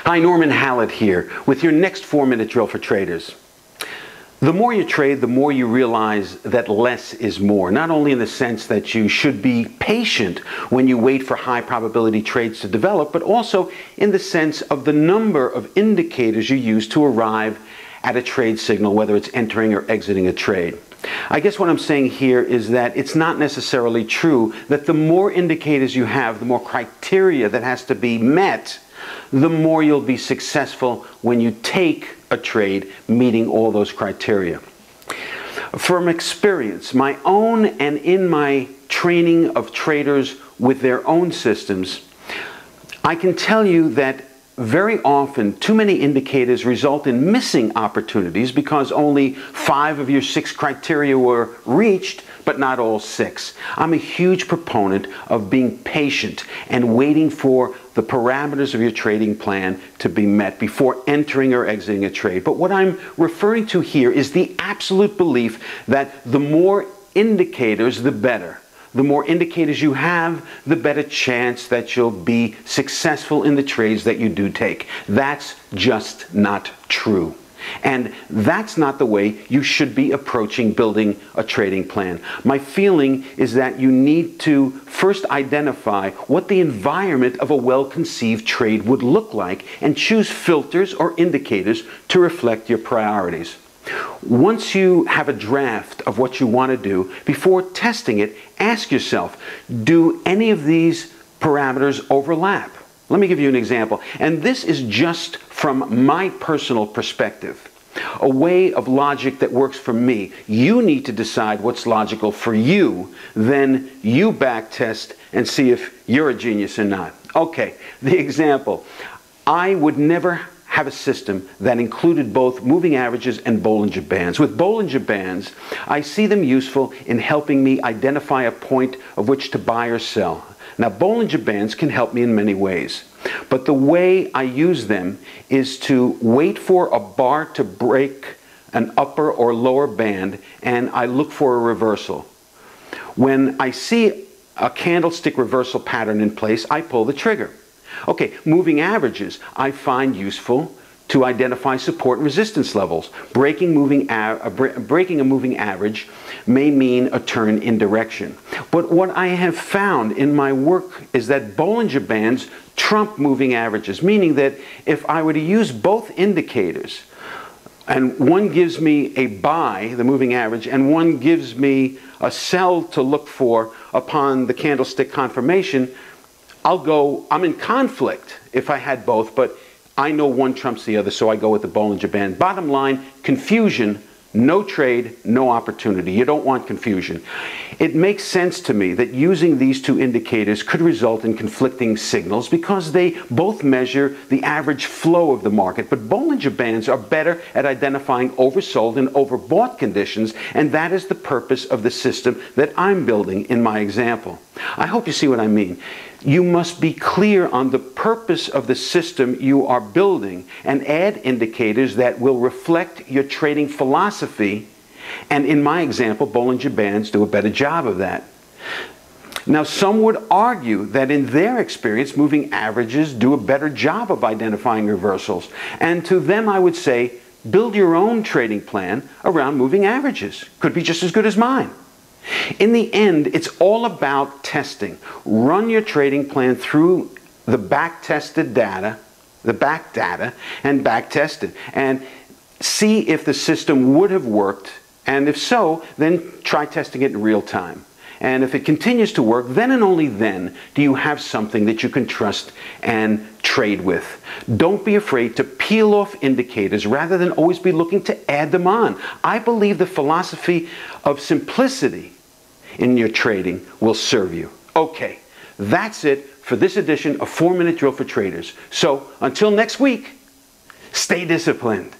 Hi, Norman Hallett here with your next 4-minute drill for traders. The more you trade, the more you realize that less is more. Not only in the sense that you should be patient when you wait for high probability trades to develop, but also in the sense of the number of indicators you use to arrive at a trade signal, whether it's entering or exiting a trade. I guess what I'm saying here is that it's not necessarily true that the more indicators you have, the more criteria that has to be met, the more you'll be successful when you take a trade meeting all those criteria. From experience, my own and in my training of traders with their own systems, I can tell you that very often too many indicators result in missing opportunities because only 5 of your 6 criteria were reached, but not all 6. I'm a huge proponent of being patient and waiting for the parameters of your trading plan to be met before entering or exiting a trade. But what I'm referring to here is the absolute belief that the more indicators, the better. The more indicators you have, the better chance that you'll be successful in the trades that you do take. That's just not true. And that's not the way you should be approaching building a trading plan. My feeling is that you need to first identify what the environment of a well-conceived trade would look like and choose filters or indicators to reflect your priorities. Once you have a draft of what you want to do, before testing it, ask yourself, do any of these parameters overlap? Let me give you an example. And this is just from my personal perspective, a way of logic that works for me. You need to decide what's logical for you, then you back test and see if you're a genius or not. Okay, the example. I would never have a system that included both moving averages and Bollinger Bands. With Bollinger Bands, I see them useful in helping me identify a point of which to buy or sell. Now, Bollinger Bands can help me in many ways, but the way I use them is to wait for a bar to break an upper or lower band, and I look for a reversal. When I see a candlestick reversal pattern in place, I pull the trigger. Okay, moving averages I find useful to identify support and resistance levels. Breaking a moving average may mean a turn in direction. But what I have found in my work is that Bollinger Bands trump moving averages, meaning that if I were to use both indicators, and one gives me a buy, the moving average, and one gives me a sell to look for upon the candlestick confirmation, I'm in conflict if I had both, but I know one trumps the other, so I go with the Bollinger Band. Bottom line, confusion, no trade, no opportunity. You don't want confusion. It makes sense to me that using these 2 indicators could result in conflicting signals because they both measure the average flow of the market, but Bollinger Bands are better at identifying oversold and overbought conditions, and that is the purpose of the system that I'm building in my example. I hope you see what I mean. You must be clear on the purpose of the system you are building and add indicators that will reflect your trading philosophy. And in my example, Bollinger Bands do a better job of that. Now, some would argue that in their experience, moving averages do a better job of identifying reversals. And to them, I would say, build your own trading plan around moving averages. Could be just as good as mine. In the end, it's all about testing. Run your trading plan through the back-tested data, and back-test it, and see if the system would have worked, and if so, then try testing it in real time. And if it continues to work, then and only then do you have something that you can trust and trade with. Don't be afraid to peel off indicators rather than always be looking to add them on. I believe the philosophy of simplicity in your trading will serve you. Okay, that's it for this edition of 4-Minute Drill for Traders. So until next week, stay disciplined.